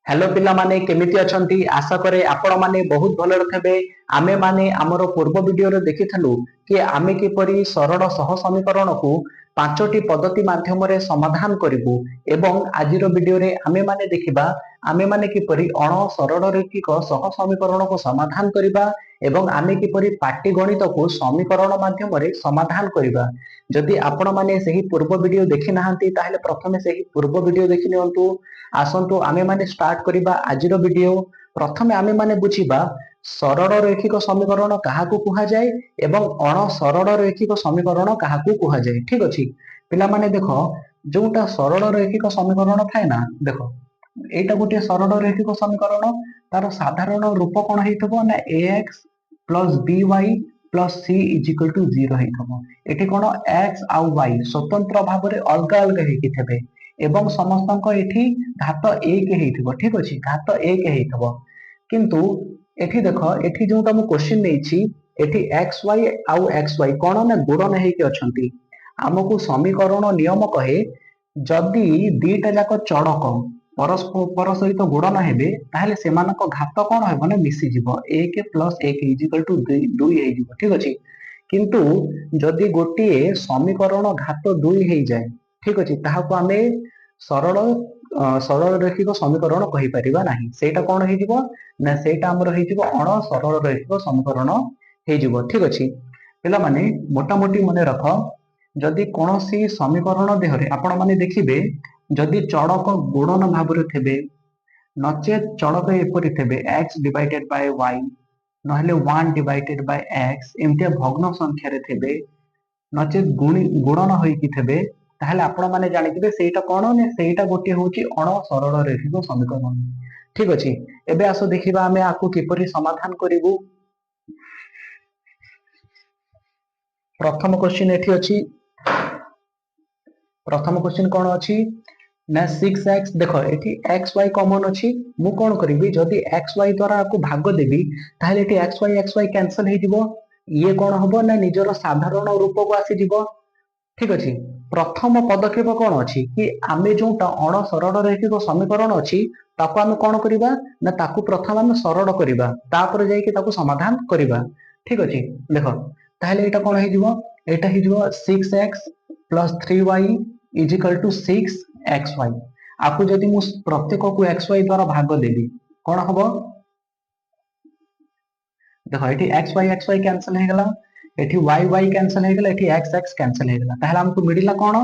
Hello पिला माने केमिति अछंती आशा करे आपण माने बहुत भलो रखबे। आमे माने हमरो पूर्व वीडियो रे देखिथलु कि आमे किपरि सरल सह समीकरण को पांचटी पद्धति माध्यम रे समाधान करिवु एवं आजिर वीडियो रे आमे माने देखिबा आमे माने किपरि अण सरल रेखिक सह समीकरण को समाधान करिबा एवं आमे किपरि पाटीगणित को समीकरण माध्यम रे समाधान करिबा। जदि आपण माने सही पूर्व वीडियो देखि नाहंती ताहेले प्रथमे सही पूर्व वीडियो देखि नियंतु। आसंतु आमे माने स्टार्ट करिबा आजिर वीडियो। प्रथमे आमे माने बुझिबा सरल रैखिक समीकरण काहाकू कुहा जाए एवं अण सरल रैखिक समीकरण काहाकू कुहा जाए। ठीक अछि पिला माने देखो जोटा सरल रैखिक समीकरण थाए ना देखो एटा गोटे सरल रैखिक समीकरण तार साधारण रूप कोन हेतबो ना ax by plus c is equal to 0 हेतबो। एठी कोन x आउ y स्वतंत्र भाव रे अलग अलग हेकि थेबे एवं समस्तक एठी घात 1 हेइथिबो। ठीक अछि घात 1 हेइथिबो किंतु एठी देखो एठी जोटा मु क्वेश्चन नेछि एठी xy आउ xy कोन ना गुणन हेकि अछंती। हमकु समीकरण नियम कहे जदि दीटा जाक चड़क परस्पर सहित गुणन हेबे ताहेले सेमानक घात कोन हेबो ना मिसी जिवो 1 plus 1 is equal to 2 हेइ जिवो। ठीक अछि किंतु जदि गोटिए समीकरण घात 2 हेइ जाय ठीक अछि ताहाको आमे सरल सरल रैखिक समीकरण कहि परिबा नाही। सेटा कोन हेइ जिवो ना सेटा हमर हेइ जिवो अण सरल रैखिक समीकरण हेइ जिवो। ठीक अछि पिला माने मोटा मोटी मने रख जदि कोनोसी समीकरण देहरे आपण माने देखिबे जदि चड़क गुणन भाबरे थेबे नचेत चड़क एपरि थेबे x divided by y नहले 1 divided by x एमते भग्न संख्या रे थेबे नचेत गुणन होई कि थेबे ताहले आपण माने जानिथिबे सेटा कोन ने सेटा गोटे होची अण सरल रैखिक समीकरण। ठीक अछि एबे आसो देखिबा हमें आकु किपरि समाधान करिवु। प्रथम क्वेश्चन एठी अछि प्रथम क्वेश्चन कोन अछि ना 6x देखो एठी xy कॉमन अछि मु कोन करिवि जदि xy द्वारा आकु भाग देबी ताहले एठी xy कैंसिल हे जिवो ये कोन हबो ना निजरो साधारण रूप को आसी जिवो। ठीक अछि प्रथम पदक्षेप कोन अछि कि आमे जोटा अण सरल रैखिक समीकरण अछि ताको आमे कोन करिबा ना ताको प्रथम आमे सरल करिबा तापर जाई कि ताको समाधान करिबा। ठीक अछि देखो ताहले एटा कोन हे जिवो एटा हे जिवो 6x plus 3y is equal to 6xy आपको जदि मु प्रत्येक को xy द्वारा भाग देबी कोन हबो देखो एठी xy कैंसिल हे गला एठी y कैंसिल हे गला एठी x कैंसिल हे गला ताहले हमको मिडिला कोन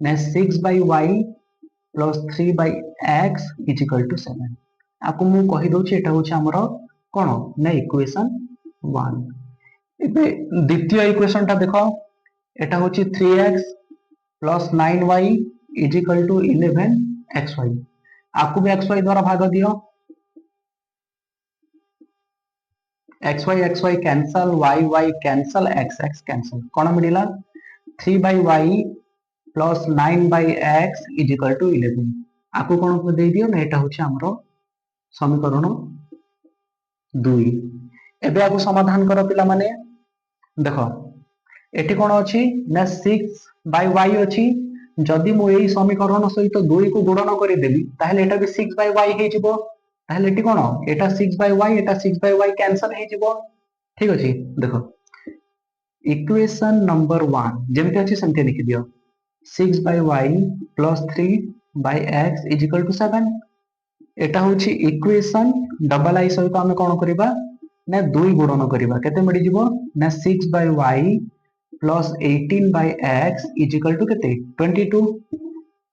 ना 6 by y plus 3 by x is equal to 7 आपको मु कहि दोछि एटा होछि हमर कोन ना इक्वेशन 1। एबे द्वितीय इक्वेशन ता देखो एटा होछि 3x plus 9y is equal to 11xy आपको भी xy द्वारा भाग दियो xy cancel y cancel x cancel कोन मिडिला 3 by y plus 9 by x is equal to 11 आपको कोन दे दियो ना एटा होछि हमरो समीकरण 2। एबे आकु समाधान करो पिला माने देखो एठी कोन अछि ना 6 by y अछि जदि मु एई समीकरण सहित 2 को गुणन करि देबी ताहले एटा भी 6 by y हे जिवो ताहले एठी कोन एटा 6 by y Etah 6 by y cancel हे जिवो। ठीक अछि देखो इक्वेशन नंबर 1 जेमते अछि सेमते लिखि दियो 6 by y plus 3 by x is equal to 7 एटा होछि इक्वेशन डबल आई सहित हम कोन करिबा ना 2 गुणन करिबा केते मिडि जिवो ना 6 by y plus 18 by x is equal to केते 22।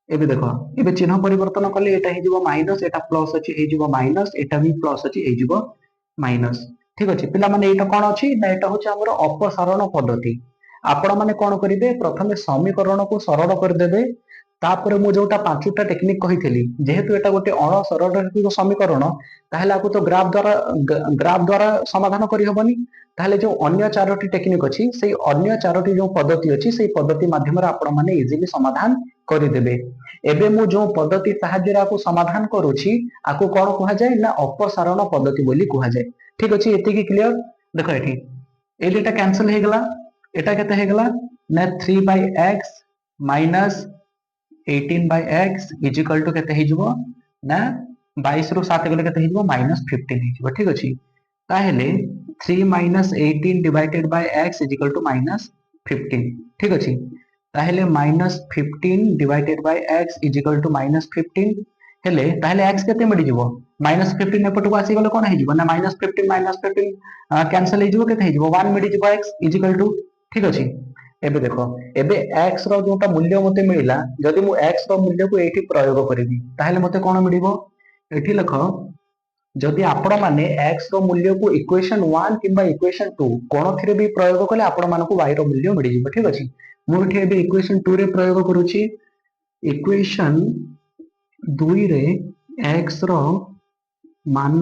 एबे देखो एबे चिन्ह परिवर्तन कले एटा हे जिवो माइनस एटा प्लस अछि हे जिवो माइनस एटा भी प्लस अछि हे जिवो माइनस। ठीक अछि पिला माने एटा कोन अछि ना एटा होछि हमर अपसारण पद्धति आपण माने कोन करिवे प्रथमे समीकरण को सरल कर देबे तापर मु जोटा पांचटा टेक्निक कहिथेली जेहेतु एटा गोटे अण सरल रैखिक समीकरण ताहेला आकु तो ग्राफ द्वारा समाधान करि हबनी ताहेले जो अन्य चारोटी टेक्निक अछि सेही अन्य चारोटी जो पद्धति अछि सेही पद्धति माध्यम रे आपण माने इजीली समाधान करि देबे। एबे मु जो पद्धति सहाय्य रे आकु समाधान करूछि आकु कोन कुहा जाय ना अपसारण पद्धति बोली कुहा जाय। ठीक अछि एति की क्लियर देखो एठी ए डेटा कैंसिल हे गला एटा केते हे गला ना 3 by x minus 18 by x is equal to केते हे जिवो ना 22 रु 7 गले केते हिजबो -15 हिजबो ठीक अछि ताहेले 3 - 18 divided by x is equal to -15 ठीक अछि ताहेले -15 divided by x is equal to -15 हेले ताहेले x केते मिलि जिवो -15 एपटको आसी गले कोन हिजबो ना -15 कैंसिल हिजबो केते हिजबो 1 मिलि जिवो x इज इक्वल टू ठीक अछि एबे देखो एबे x रो जोटा मूल्य मते मिलिला जदि मु x रो मूल्य को एठी प्रयोग करिवि ताहेले मते कोन मिलिबो एठी लख जदि आपण माने x रो मूल्य को इक्वेशन 1 किबा इक्वेशन 2 कोन थिरे भी प्रयोग कले आपण मान को y रो मूल्य मिलि जिवो ठीक अछि मु एठी एबे इक्वेशन 2 रे प्रयोग करूची इक्वेशन 2 रे x रो मान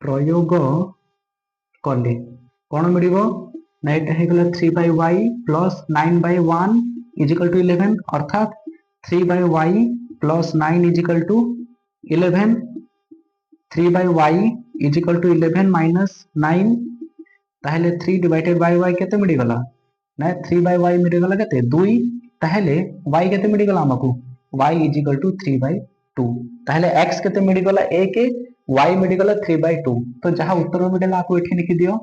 प्रयोग कले कोन मिलिबो ना एटा हे गला 3/y plus 9/1 is equal to 11 अर्थात 3/y plus 9 is equal to 11 3/y is equal to 11 minus 9 ताहेले 3 डिवाइडेड बाय y केते मिलि गला ना 3/y मिलि गला केते 2 ताहेले y केते मिलि गला हमकु y इज इक्वल टू 3/2 ताहेले x केते मिलि गला 1 y मिलि गला 3/2 तो जहां उत्तर मिलला आपको एठी लिखि दियो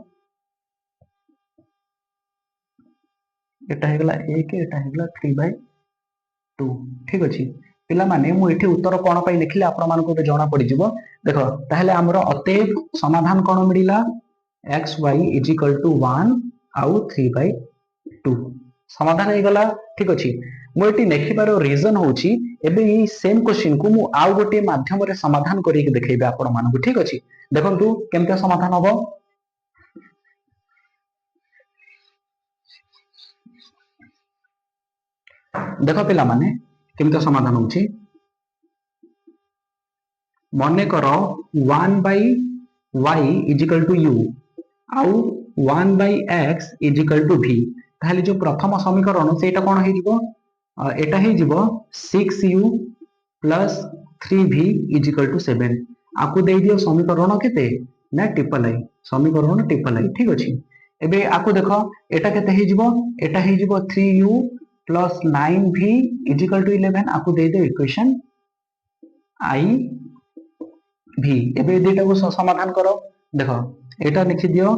एटा हे गला 1 एटा हे गला 3/2 ठीक अछि पिला माने मु एठी उत्तर कोन पई लिखले आपण मान को जणा पड़ी जिवो देखो ताहेले हमरो अतएव समाधान कोन मिलिला xy इज इक्वल टू 1 आउ 3/2 समाधान हे गला ठीक अछि मु एठी लेखिबारो रीजन होची एबे ई सेम क्वेश्चन को मु आउ गोटे माध्यम रे समाधान करि के देखैबे आपण मान को ठीक अछि देखंतु केमते समाधान हबो देख पिला माने केमते समाधान होची मने करो 1/y is equal to u आउ 1/x is equal to v ताहले जो प्रथम समीकरण सेटा कोन हे जिवो एटा हे जिवो 6u 3v is equal to 7 आकु दे दियो समीकरण केते ना ट्रिपल आई समीकरण ट्रिपल आई ठीक अछि एबे आकु देखो एटा केते हे जिवो एटा हे जिवो 3u 9v is equal to 11 आकु दे दे इक्वेशन i v एबे देटा को समाधान करो देखो एटा लिखि दियो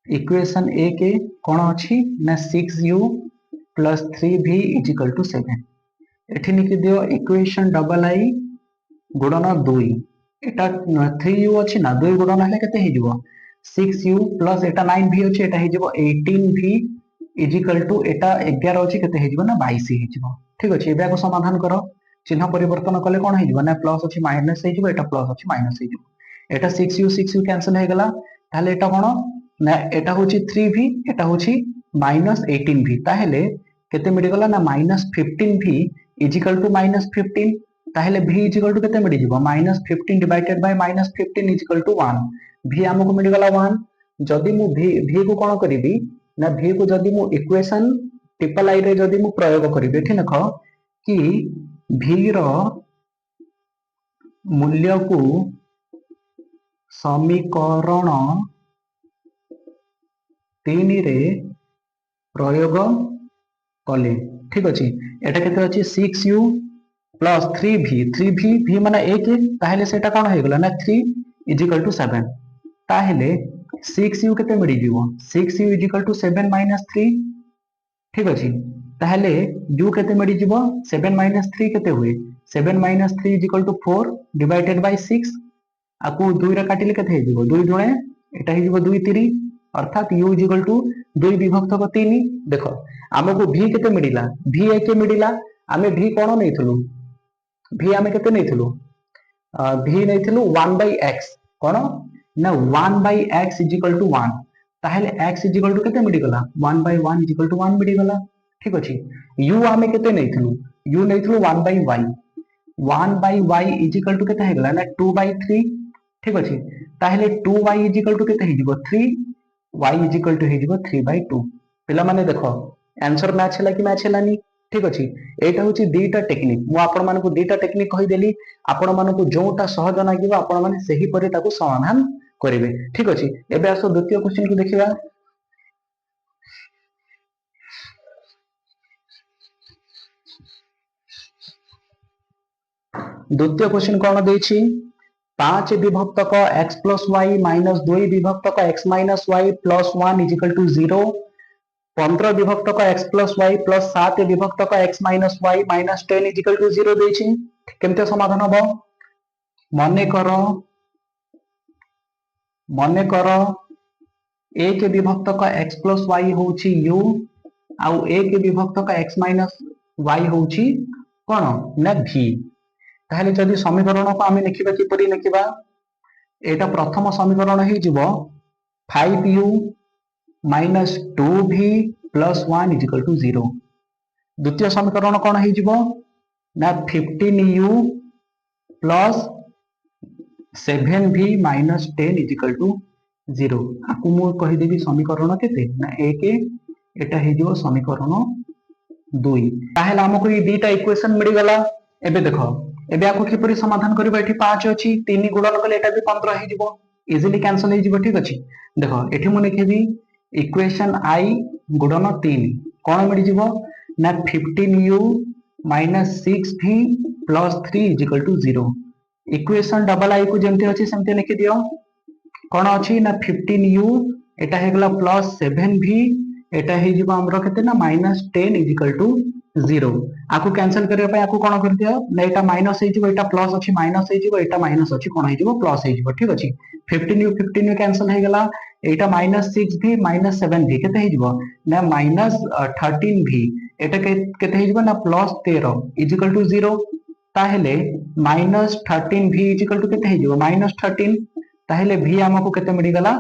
इक्वेशन a के कोन अछि ना 6u 3v is equal to 7 एठी लिखि दियो इक्वेशन डबल i गुणन 2 एटा 3u अछि ना 2 गुणन हले केते हे जिवो 6u प्लस एटा 9v अछि एटा हे जिवो 18v इज इक्वल टू एटा 11 अछि केते हे जिवो ना 22 हे जिवो ठीक अछि एबे को समाधान करो चिन्ह परिवर्तन कले कोन हे जिवो ना प्लस अछि माइनस हे जिवो एटा प्लस अछि माइनस हे जिवो एटा 6u कैंसिल हे गला ताले एटा कोन ना एटा होची 3v एटा होची -18v ताहेले केते मिलि गला ना -15v इज इक्वल टू -15 ताहेले v इज इक्वल टू केते मिलि जिवो -15 divided by -15 is equal to 1 v हमको मिलि गला 1 जदि मु v को कोन करिवि ना v को जदि मु इक्वेशन ट्रिपल आई रे जदि मु प्रयोग करिवि एठी देखो कि v रो मूल्य को समीकरण 3 रे प्रयोग कले ठीक अछि एटा केते अछि 6u 3v v माने 1 ताहेले सेटा कोन हे गला ना 3 इज इक्वल टू 7 ताहेले 6u केते मिलि जिवो 6u इज इक्वल टू 7 - 3 ठीक अछि ताहेले u केते मिलि जिवो 7 - 3 केते हुए 7 - 3 is equal to 4 divided by 6 आकु 2 रे काटिले केते हे जिवो 2 दुणे एटा हे जिवो 2 3 अर्थात u इज इक्वल टू 2 विभक्त 3 देखो हमको v केते मिलिला v एके मिलिला आमे v कोन नैथलु v आमे केते नैथलु v नैथलु 1/x कोन ना 1/x इज इक्वल टू 1 ताहेले x इज इक्वल टू केते मिलि गला 1/1 इज इक्वल टू 1 मिलि गला ठीक अछि u आमे केते नैथलु u नैथलु 1/y 1/y is equal to केते हे गला ना 2/3 ठीक अछि ताहेले 2y इज इक्वल टू केते हे जिवो 3 y इज इक्वल टू हे जिवो 3/2 पिला माने देखो आंसर मैच हला कि मैच हलानी ठीक अछि एटा होची दीटा टेक्निक मु आपण मानको दीटा टेक्निक कहि देली आपण मानको जोटा सहज लागिबो आपण माने सही परे ताको समाधान करिवे ठीक अछि एबे आसो द्वितीय क्वेश्चन को देखिबा द्वितीय क्वेश्चन कौन देछि 5 विभक्तक x प्लस वाई माइनस 2 विभक्तक x minus y plus 1 is equal to 0 15 विभक्तक x प्लस वाई प्लस 7 विभक्तक x minus y minus 10 is equal to 0 देछि केमते समाधान हबो मने कर 1 विभक्तक x प्लस वाई होछि u आउ 1 विभक्तक x माइनस वाई होछि कोन ना v ताहले जदि समीकरण को आमे लिखिबा किपरि लिखिबा एटा प्रथम समीकरण हे जिवो 5u minus 2v plus 1 is equal to 0 द्वितीय समीकरण कोन हे जिवो ना 15u plus 7v minus 10 is equal to 0 आकु मु कहि देबी समीकरण केते ना 1 एटा हे जिवो समीकरण 2 ताहले हमको ये दुईटा इक्वेशन मिल गला एबे देखो एबे आकु किपरि समाधान करबा एठी 5 अछि 3 गुणन कले एटा भी 15 हे जिवो इजीली कैंसिल हे जिवो ठीक अछि देखो एठी मु लिखिबी इक्वेशन i गुणन 3 कोन मिल जिवो ना 15u minus 6v plus 3 is equal to 0 equation double i को जेमते अछि सेमते लिखि दियो कोन अछि ना 15u एटा हे गला प्लस 7v एटा हे जिवो हमरो केते ना माइनस 10 इज इक्वल टू 0 आकु कैंसिल करबा पय आकु कोन कर दियो ना एटा माइनस हे जिवो एटा प्लस अछि माइनस हे जिवो एटा माइनस अछि कोन हे जिवो प्लस हे जिवो ठीक अछि 15u कैंसिल हे गला एटा माइनस 6v माइनस 7v केते हे जिवो ना माइनस 13v एटा केते हे जिवो ना प्लस 13 इज इक्वल टू 0 ताहेले minus 13v is equal to केते हे जिवो माइनस 13 ताहेले v हमको केते मिल गला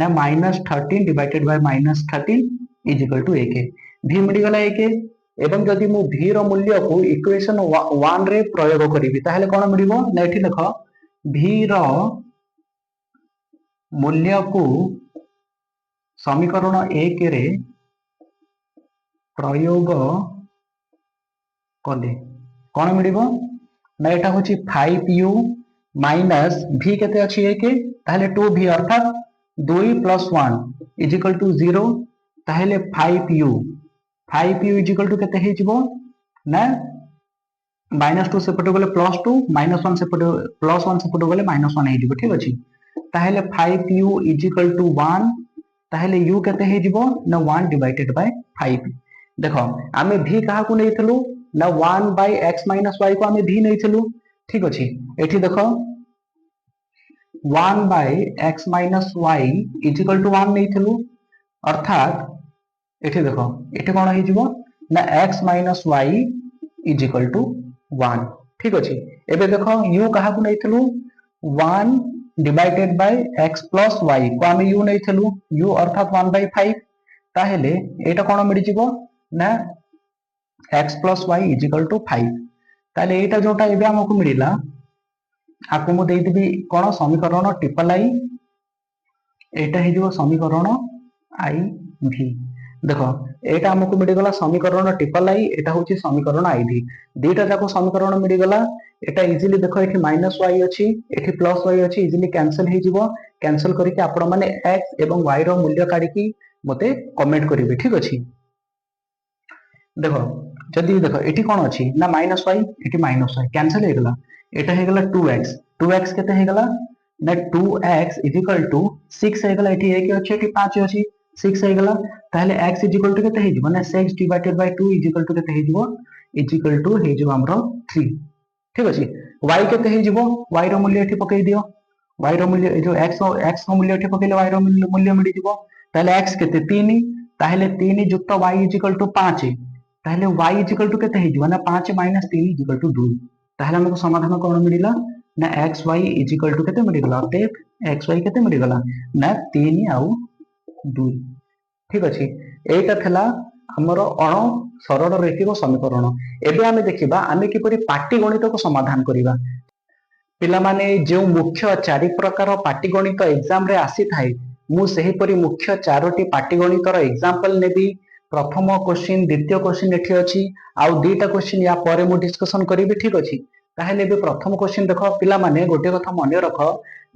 ना minus 13 divided by minus 13 is equal to 1 v मिल गला 1 एवं जदि मु v रो मूल्य को इक्वेशन 1 रे प्रयोग करिवि ताहेले कोन मिलिबो ना एठी देखो v रो मूल्य को समीकरण 1 रे प्रयोग कले कोन मिलिबो ना एटा होची 5u माइनस v केते अछि 1 ताहेले 2v अर्थात 2 प्लस 1 इज इक्वल टू 0 ताहेले 5u इज इक्वल टू केते हे जिवो ना माइनस 2 सेपटे गले प्लस 2 माइनस 1 सेपटे प्लस 1 सेपटे गले माइनस 1 हे जिवो ठीक अछि ताहेले 5u इज इक्वल टू 1 ताहेले u केते हे जिवो ना 1 डिवाइडेड बाय 5 देखो आमे v कहा को नेइथलु ना 1 बाय x माइनस y को आमे v नेइथलु ठीक अछि एठी देखो 1 by x minus y is equal to 1 नेइथलु अर्थात एठी देखो एठी कोन हे जिवो ना x minus y is equal to 1 ठीक अछि एबे देखो u कहा को नेइथलु 1 divided by x plus y को आमे u नेइथलु u अर्थात 1 बाय 5 ताहेले एटा कोन मिल जिवो ना x plus y is equal to 5 ताहेले एटा जोटा एबे हमको मिलिला आकु मु देइ देबी कोन समीकरण ट्रिपल i एटा हे जिवो समीकरण i v देखो एटा हमको मिल गला समीकरण ट्रिपल i एटा होची समीकरण i v दुईटा जाको समीकरण मिल गला एटा इजीली देखो एठी माइनस y अछि एठी प्लस y अछि इजीली कैंसिल हे जिवो कैंसिल करिके आपण माने x एवं y रो मूल्य काढी की मते कमेंट करिवे ठीक अछि देखो जदी देखो एठी कोन अछि ना माइनस y एठी माइनस y कैंसिल हे गला एटा हे गला 2x केते हे गला ना 2x इज इक्वल टू 6 हे गला एठी 1 अछि एठी 5 अछि 6 हे गला ताहले x इज इक्वल टू केते हे जिवो ना 6 divided by 2 is equal to केते हे जिवो इज इक्वल टू हे जिवो हमरो 3 ठीक अछि y केते हे जिवो y रो मूल्य एठी पकई दियो y रो मूल्य जो x रो मूल्य एठी पकेले y रो मूल्य मिल जिवो ताहले x केते 3 ताहले 3 युक्त y इज इक्वल टू 5 ताहले y इज इक्वल टू केते हे जिवो ना 5 माइनस 3 इज इक्वल टू 2 ताहले हमको समाधान कोन मिलिला ना xy इज इक्वल टू केते मिल गला ते xy केते मिल गला ना 3 आउ 2 ठीक अछि एटा थला हमरो अण सरल रेखिक समीकरण एबे आमे देखिबा आमे किपरि पाटीगणित को समाधान करिबा पिला माने जे मुख्य चारि प्रकार पाटीगणित एग्जाम रे आसी थाए मु सेही परि मुख्य चारोटी पाटीगणित रो एग्जांपल नेबी प्रथम क्वेश्चन द्वितीय क्वेश्चन एठी अछि आउ दुईटा क्वेश्चन या परे मु डिस्कशन करिबी ठीक अछि ताहेले भी प्रथम क्वेश्चन देख पिला माने गोटे कथा मन रख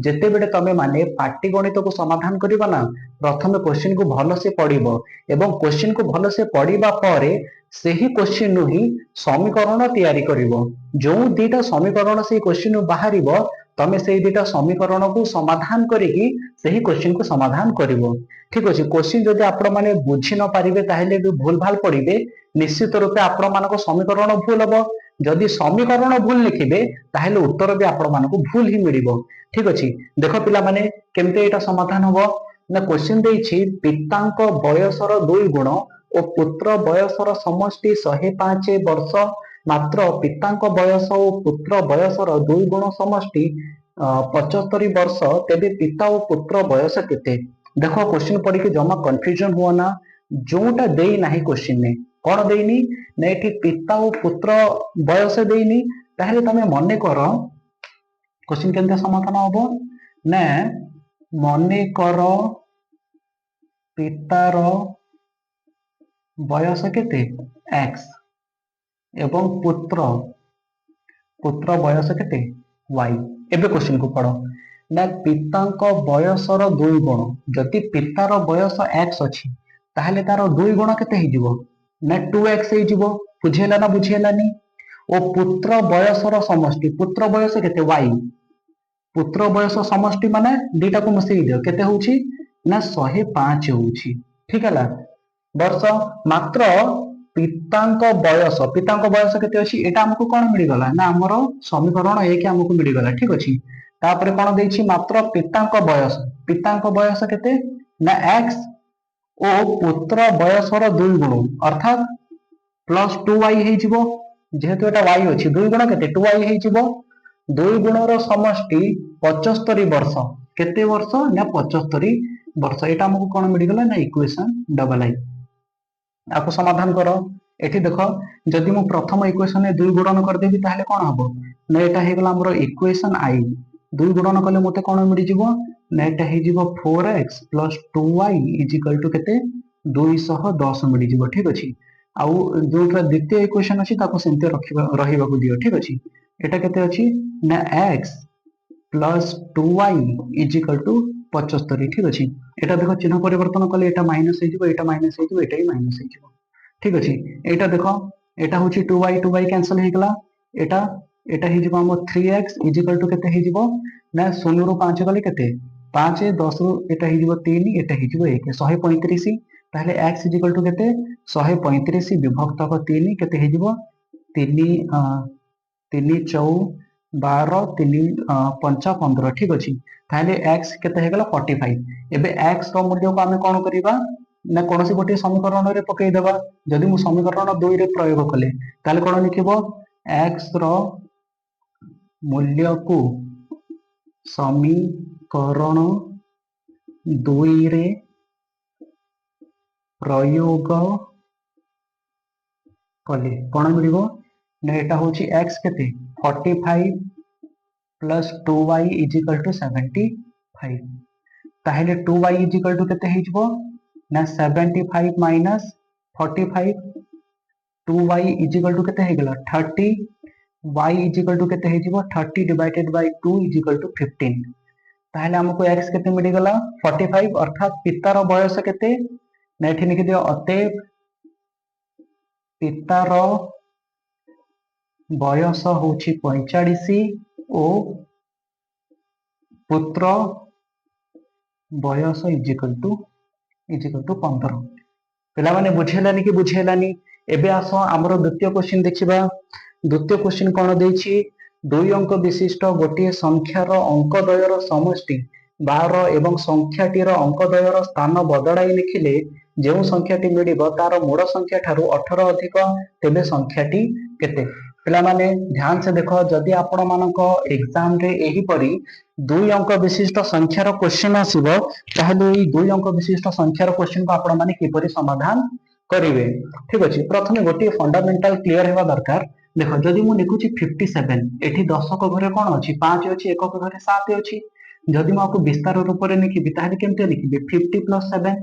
जेते बेले तमे माने पाटी गणित को समाधान करिबा ना प्रथम क्वेश्चन को भल से पढ़िबो एवं क्वेश्चन को भल से पढ़िबा परे सेही क्वेश्चन नु ही समीकरण तैयारी करिबो जो दीटा समीकरण से क्वेश्चन नु बाहरिबो तमे से दीटा समीकरण को समाधान करिकी सेही क्वेश्चन को समाधान करिबो ठीक अछि क्वेश्चन जदि आपण माने बुझी न पारिबे ताहेले भी भूल भाल पड़िबे निश्चित रूपे आपण मानको समीकरण भूल हबो जदि समीकरण भूल लिखिबे ताहेले उत्तर भी आपण मानको भूल ही मिलिबो ठीक अछि देखो पिला माने केमते एटा समाधान हबो ना क्वेश्चन देछि पितांक बयसर 2 गुण और पुत्र बयसर समष्टि 105 वर्ष मात्र पितांक बयस और पुत्र बयसर 2 गुण समष्टि 75 वर्ष तेबे पिता और पुत्र बयस केते देखो क्वेश्चन पढ़ी के जमा कंफ्यूजन हुआ ना जोटा देई नाही क्वेश्चन ने कौन देइनी ना एठी पिता और पुत्र बयस देइनी ताहले तमे मने कर क्वेश्चन केमते समाधान हबो ना मने कर पितार बयस केते x एवं पुत्र पुत्र बयस केते y एबे क्वेश्चन को पढ़ो ना पितांक बयसर 2 गुण जति पितार बयस x अछि ताहले तार 2 गुण केते हे जिवो ना 2x हे जिवो बुझेला ना बुझेलानी ओ पुत्र बयसर समष्टि पुत्र बयस केते y पुत्र बयस समष्टि माने दीटा को मिसेई दियो केते होउची ना 105 होउची ठीक हैला वर्ष मात्र पितांक बयस केते अछि एटा हमकु कोन मिली गला ना हमरो समीकरण एक हमकु मिली गला ठीक अछि तापर कोन देछि मात्र पितांक बयस केते ना x ओ पुत्र बयसर 2 गुण अर्थात प्लस 2y हे जिवो जेहेतु एटा y अछि 2 गुण केते 2y हे जिवो 2 गुणर समष्टि 75 वर्ष केते वर्ष ना 75 वर्ष एटा हमकु कोन मिली गला ना इक्वेशन डबल आई आपको समाधान करो एठी देखो जदि मु प्रथम इक्वेशन ने 2 गुणन कर देबी ताहले कोन हबो ना एटा हे गला हमरो इक्वेशन आई 2 गुणन कले मते कोन मिली जिवो ना एटा हे जिवो 4x 2y = केते 210 मिली जिवो ठीक अछि आउ जोटा द्वितीय इक्वेशन अछि ताको सेंते रहिबा को दियो ठीक अछि एटा केते अछि ना x 2y = 75 ठीक अछि एटा देखो चिन्ह परिवर्तन कले एटा माइनस हे जिवो एटा माइनस हे जिवो एटा ही माइनस हे जिवो ठीक अछि एटा देखो एटा होची 2y कैंसिल हे गला एटा एटा हे जिवो हम 3x = केते हे जिवो ना 0 रु 5 गले केते 5 10 रु एटा हे जिवो 3 एटा हे जिवो 1 135 ताहले x = केते 135 विभक्त 3 केते हे जिवो 3 3 4 12 3 5 15 ठीक अछि ताहले x केते हे गला 45 एबे x रो मूल्य को हमें कोन करिबा ना कोनोसी गोटे समीकरण रे पकई देबा जदि मु समीकरण 2 रे प्रयोग कले ताले कोन लिखिबो x रो मूल्य को समीकरण 2 रे प्रयोग कले कोन मिलिबो ना एटा होची x केते 45 प्लस 2y = 75 ताहले 2y = केते हे जिवो ना 75 माइनस 45 2y = केते हे गेला 30 y = केते हे जिवो 30 डिवाइडेड बाय 2 = 15 ताहले हमको x केते मिली गला 45 अर्थात पितार बयस केते ना एठी लिखि दियो अतएव पितार बयस होची 45 ओ पुत्र बयस = 15 पिला माने बुझेलानी कि बुझेलानी एबे आसो हमरो द्वितीय क्वेश्चन देखिबा द्वितीय क्वेश्चन कोन देछि 2 अंक विशिष्ट गोटे संख्यार अंकद्वयर समष्टि 12 एवं संख्याटीर अंकद्वयर स्थान बदलाई लिखिले जेउ संख्याटी मिलिबो तार मूल संख्या ठारू 18 अधिक तेबे संख्याटी केते पिला माने ध्यान से देखो जदि आपण मानको एग्जाम रे एही परी 2 अंक विशिष्ट संख्यार क्वेश्चन आसीबो ताहले ई 2 अंक विशिष्ट संख्यार क्वेश्चन को आपण माने किपरि समाधान करिवे ठीक अछि प्रथमे गोटे फंडामेंटल क्लियर हेबा दरकार देखो जदि मु लिखुची 57 एठी दशक घरे कोन अछि 5 अछि एकक घरे 7 अछि जदि मु आपको विस्तार रूप रे लिखिबि ताहले केमते लिखिबि 50 + 7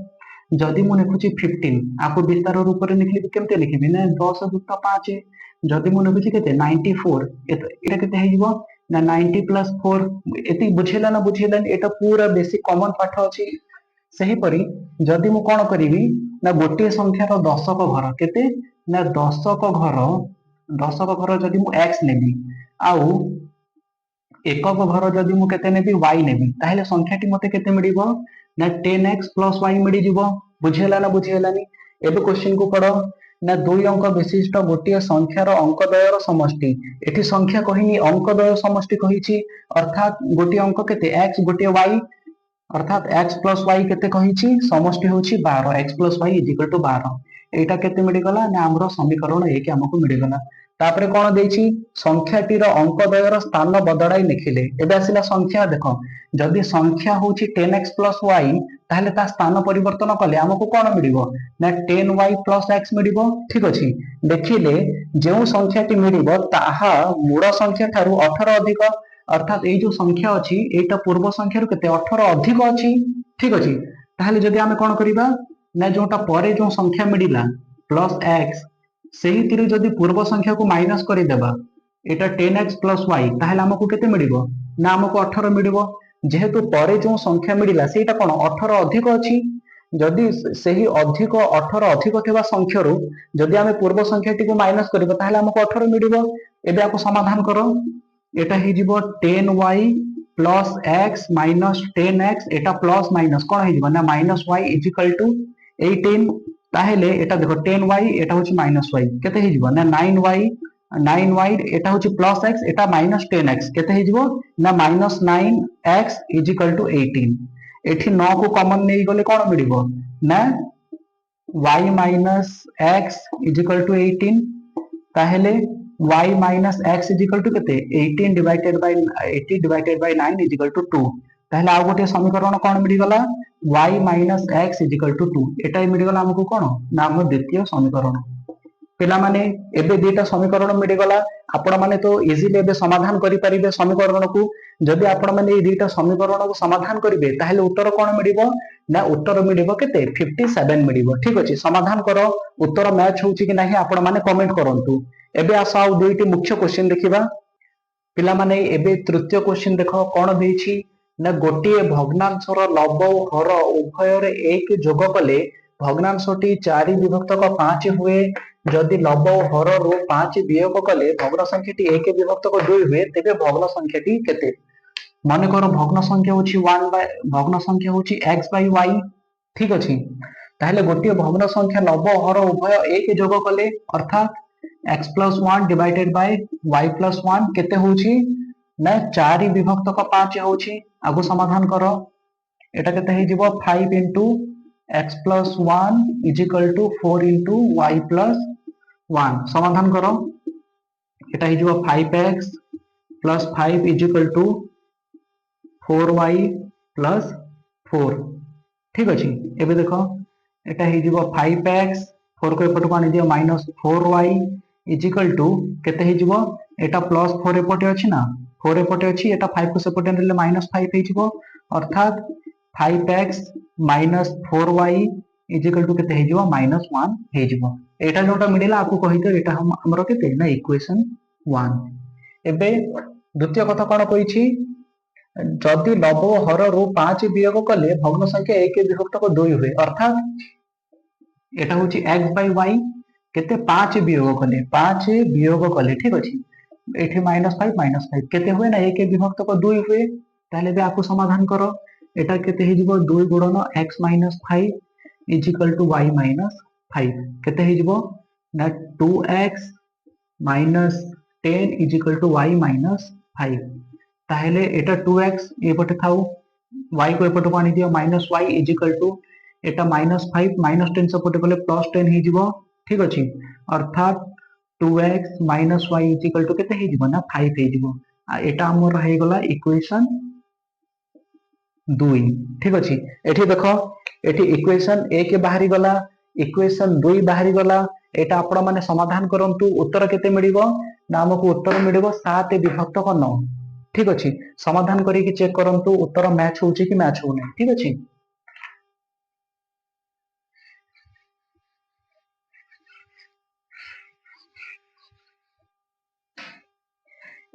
जदि मु लिखुची 15 आपको विस्तार रूप रे लिखिबि केमते लिखिबि ना 10 + 5 जदि मु नेबुची केते 94 एटा केते हेजिबो ना 90 प्लस 4 एति बुझेला ना बुझेला एटा पूरा बेसिक कॉमन पाठ अछि सही परी जदि मु कोन करिवि ना गोटे संख्या रो दशक घर केते ना दशक घर जदि मु x नेबी आउ एकक घर जदि मु केते नेबी y नेबी ताहेले संख्याटी मते केते मिलिबो ना 10x प्लस y मिलि जिवो बुझेला ना बुझेलानी एबे क्वेश्चन को पढो ना दुई अंक विशिष्ट गोटे संख्यार अंकद्वयर समष्टि एठी संख्या कहिनी अंकद्वय समष्टि कहिछि अर्थात गोटे अंक केते x गोटे y अर्थात x प्लस y केते कहिछि समष्टि होछि 12 x plus y is equal to 12 एटा केते मिलि गला ना हमरो समीकरण एक हमको मिलि गला तापरे कोन देछि संख्याटीर अंकद्वयर स्थान बदलाई लिखिले एबे आसिला संख्या देखो जदि संख्या होछि 10x प्लस y ताहले ता स्थान परिवर्तन कले हमको कोन मिलिबो ना 10y प्लस x मिलिबो ठीक अछि देखिले जेउ संख्याटी मिलिबो ताहा मूल संख्या थारु 18 अधिक अर्थात ए जो संख्या अछि एटा पूर्व संख्या रु केते 18 अधिक अछि ठीक अछि ताहले जदि हमें कोन करिबा ना जोटा परे जो संख्या मिलिला प्लस x सेही तिरु जदि पूर्व संख्या को माइनस करि देबा एटा 10x प्लस y ताहले हमको केते मिलिबो ना हमको 18 मिलिबो जेहेतु परे जो संख्या मिलिला सेटा कोन 18 अधिक अछि जदि सेही अधिक 18 अधिक थिबा संख्या रु जदि हमें पूर्व संख्याटी को माइनस करिबो ताहले हमको 18 मिलिबो एबे आपको समाधान करो एटा हि जिवो 10y plus x minus 10x एटा प्लस माइनस कोन हि जिवो ना minus y is equal to 18 ताहेले एटा देखो 10y एटा होची माइनस y केते हि जिवो ना 9y एटा होची प्लस x एटा माइनस 10x केते हि जिवो ना minus 9x is equal to 18 एठी 9 को कॉमन नै गले कोन मिलिबो ना y minus x is equal to 18 ताहेले y minus x is equal to केते 18 divided by 9 is equal to 2 ताहेले आ गोटे समीकरण कोन मिलि गला y minus x is equal to 2 एटा मिलि गला हमको कोन ना हम द्वितीय समीकरण पिला माने एबे दुईटा समीकरण मिलि गला आपण माने तो इजीली एबे समाधान करि परिबे समीकरण को जदि आपण माने ए दुईटा समीकरण को समाधान करिवे ताहेले उत्तर कोन मिलिबो ना उत्तर मिलिबो केते 57 मिलिबो ठीक अछि समाधान करो उत्तर मैच होउची कि नाही आपण माने कमेंट करंतु एबे आसा आ दुईटी मुख्य क्वेश्चन देखिबा पिला माने एबे तृतीय क्वेश्चन देखो कोन देछि ना गोटिए भग्नांशर लव हर उभय रे एक जोग कले भग्नांशटी 4 विभक्तक 5 हुए जदि लव हर रु 5 वियोग कले भग्न संख्याटी 1 विभक्तक 2 हुए तेबे भग्न संख्याटी केते माने करो भग्न संख्या होची 1 बाय भग्न संख्या होची x बाय y ठीक अछि ताहले गोटिए भग्न संख्या लव हर उभय एक जोग कले अर्थात x plus 1 divided by y plus 1 केते होची ना 4 विभक्तक 5 होची आगु समाधान करो एटा केते हे जिवो 5 into x plus 1 is equal to 4 into y plus 1 समाधान करो एटा हे जिवो 5x plus 5 is equal to 4y plus 4 ठीक अछि एबे देखो एटा हे जिवो 5x 4 को एपट पानी दियो minus 4y is equal to केते हे जिवो एटा plus 4 एपटे अछि ना 4 एपटे अछि एटा 5 को सेपटे नेले minus 5 हे जिवो अर्थात 5x minus 4y is equal to केते हे जिवो minus 1 हे जिवो एटा जोटा मिडिला आपको कहितो एटा हम हमरो केते ना इक्वेशन 1 एबे द्वितीय कथा कोन कहिछि जदि लव हर रु 5 वियोग कले भग्न संख्या 1 विभक्त को 2 हुए अर्थात एटा होची x by y केते 5 वियोग कले ठीक अछि एठी -5 केते हुए ना 1 विभक्त को 2 हुए ताले बे आपको समाधान करो एटा केते हे जिवो 2 गुणन x - 5 is equal to y - 5 केते हे जिवो ना 2x - 10 is equal to y - 5 ताहेले एटा 2x एपटे थाउ y को एपटे पानी दियो -y is equal to Etah -5 -10 support गले +10 हे जिवो ठीक अछि अर्थात 2x - y is equal to केते हे जिवो ना 5 हे जिवो आ एटा हमर हे गला इक्वेशन 2 ठीक अछि एठी देखो एठी इक्वेशन 1 बाहरी गला इक्वेशन 2 बाहरी गला एटा आपण माने समाधान करंतु उत्तर केते मिलिबो ना हमको उत्तर मिलिबो 7 विभक्त को 9 ठीक अछि समाधान करी कि चेक करंतु उत्तर मैच होउची कि मैच होउनी ठीक अछि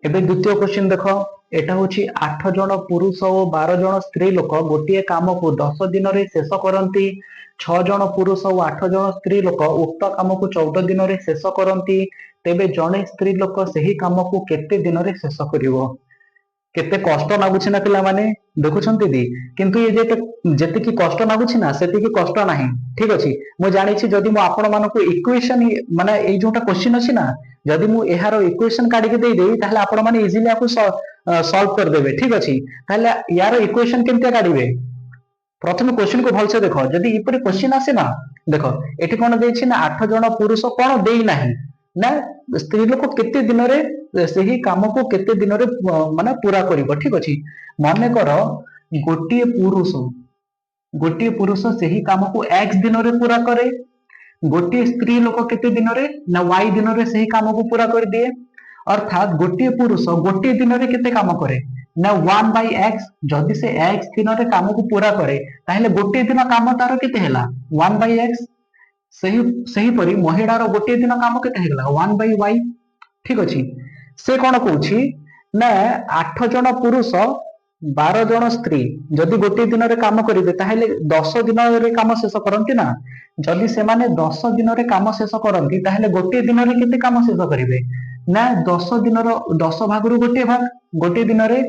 एबे द्वितीय क्वेश्चन देख, एटा होची 8 जन पुरुष और 12 जन स्त्री लोक गोटे काम को 10 दिन रे शेष करती। 6 जन पुरुष और 8 जन स्त्री लोक उक्त काम को 14 दिन रे शेष करती। तेबे जने स्त्री लोक सही काम को केते दिन रे शेष करिवो। केते कष्ट लागुछि ना पिला माने देखुछंती दी, किंतु ये जेते की कष्ट लागुछि ना सेते की कष्ट नाही। ठीक अछि, मु जानि छी जदी मु आपण मानको इक्वेशन माने एई जोटा क्वेश्चन अछि ना, जदी मु एहारो इक्वेशन काढी के देई देई ताहले आपण माने इजीली आकु सॉल्व कर देबे। ठीक अछि, ताहले यार इक्वेशन केमते काढिबे। प्रथम क्वेश्चन को भलसे देखो, जदी इपरि क्वेश्चन आसे ना देखो एठी कोन देछि ना 8 जन पुरुष कोन देई नाही ना स्त्री लोक केते दिन रे सही काम को केते दिन रे माने पूरा करिवो। ठीक अछि, माने कर गोटे पुरुष सही काम को x दिन रे पूरा करे, गोटे स्त्री लोक केते दिन रे ना y दिन रे सही काम को पूरा कर दिए। अर्थात गोटे पुरुष गोटे दिन रे केते काम करे ना 1/x, जदि से x दिन रे काम को पूरा करे ताहले गोटे दिन काम तार केते हैला 1/x। सही परी महिलार गोटे दिन काम केते हैला 1/y। ठीक अछि, से कोन कहूछि ना 8 जन पुरुष 12 जन स्त्री जदि गोटे दिन रे काम करिवे ताहले 10 दिन रे काम शेष करंती ना। जदि से माने 10 दिन रे काम शेष करंती ताहले गोटे दिन रे केते काम शेष करिवे ना 10 दिन रो 10 भागरु गोटे भाग, गोटे दिन रे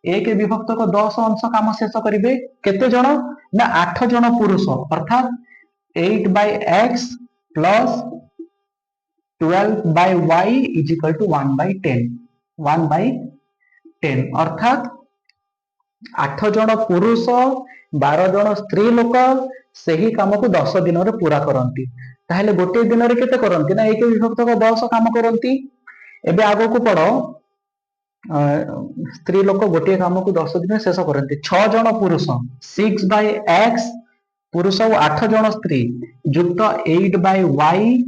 1 विभक्त को 10 अंश काम शेष करिवे केते जन ना 8 जन पुरुष। अर्थात 8/x plus 12/y is equal to 1/10। 1/10 अर्थात 8 जन पुरुष 12 जन स्त्री लोक सही काम को 10 दिन रे पूरा करंती। ताहले गोटे दिन रे केते करंती ना 1 विभक्त को 10 काम करंती। एबे आगो को पढ़ो, स्त्री लोक गोटे काम को 10 दिन शेष करंती। 6 जन पुरुष 6/x पुरुष और 8 जन स्त्री युक्त 8/y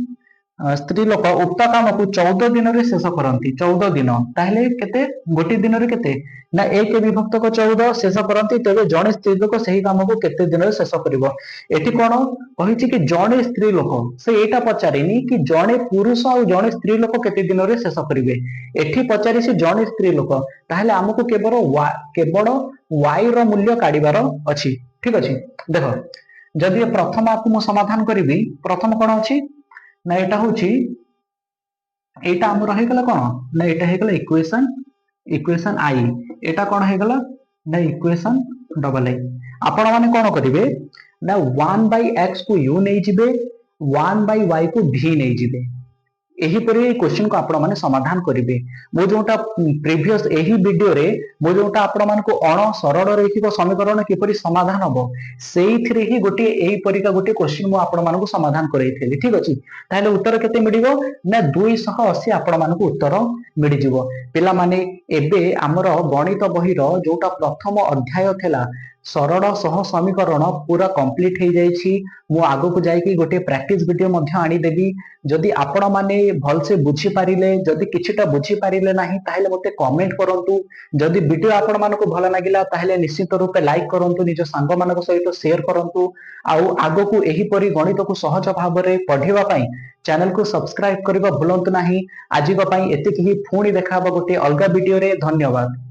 स्त्री लोक उक्त काम को 14 दिन रे शेष करंती। 14 दिन ताहले केते गोटे दिन रे केते ना 1 विभक्त को 14 शेष करंती। तबे जणे स्त्री लोक सही काम को केते दिन रे शेष करिवो। एठी कोन कहिछि कि जणे स्त्री लोक, से एटा पचारिनी कि जणे पुरुष और जणे स्त्री लोक केते दिन रे शेष करिवे। एठी पचारि से जणे स्त्री लोक, ताहले हमकु केवल y रो मूल्य काढिबार अछि। ठीक अछि, देखो जदि प्रथम आपको मु समाधान करिवि, प्रथम कोन अछि ना एटा होछि एटा हमर हे गला कोन ना एटा हे गला इक्वेशन आई। एटा कोन हे गला ना इक्वेशन डबल आई। आपण माने कोन करिवे ना 1/x को u नै जिवे, 1/y को v नै जिवे। एही परि क्वेश्चन को आपण माने समाधान करिवे। मो जोटा प्रीवियस एही वीडियो रे मो जोटा आपण मान को अण सरल रैखिक समीकरण किपरि समाधान हबो सेइथिरे ही गोटे एही परिका गोटे क्वेश्चन मो आपण मान को समाधान करैथेली। ठीक अछि, ताहले उत्तर केते मिलिबो ना 280 आपण मान को उत्तर मिलि जिवो। पिला माने एबे हमर गणित बही रो जोटा प्रथम अध्याय थेला सरल सह समीकरण पूरा कंप्लीट हो जाइछि। मु आगो को जाई कि गोटे प्रैक्टिस वीडियो मध्य आनी देबी। जदि आपण माने भल से बुझी पारिले, जदि किछिटा बुझी पारिले नाही ताहले मते कमेंट करंतु। जदि वीडियो आपण मानको भल लागिला ताहले निश्चित रूपे लाइक करंतु, निज सांग मानको सहित शेयर करंतु। आउ आगो को एही परि गणित को सहज भाबरे पढिबा पई चैनल को सब्सक्राइब करबा भूलंतु नाही। आजिक पई एतिक ही, पुणी देखाबो गोटे अलगा वीडियो रे। धन्यवाद।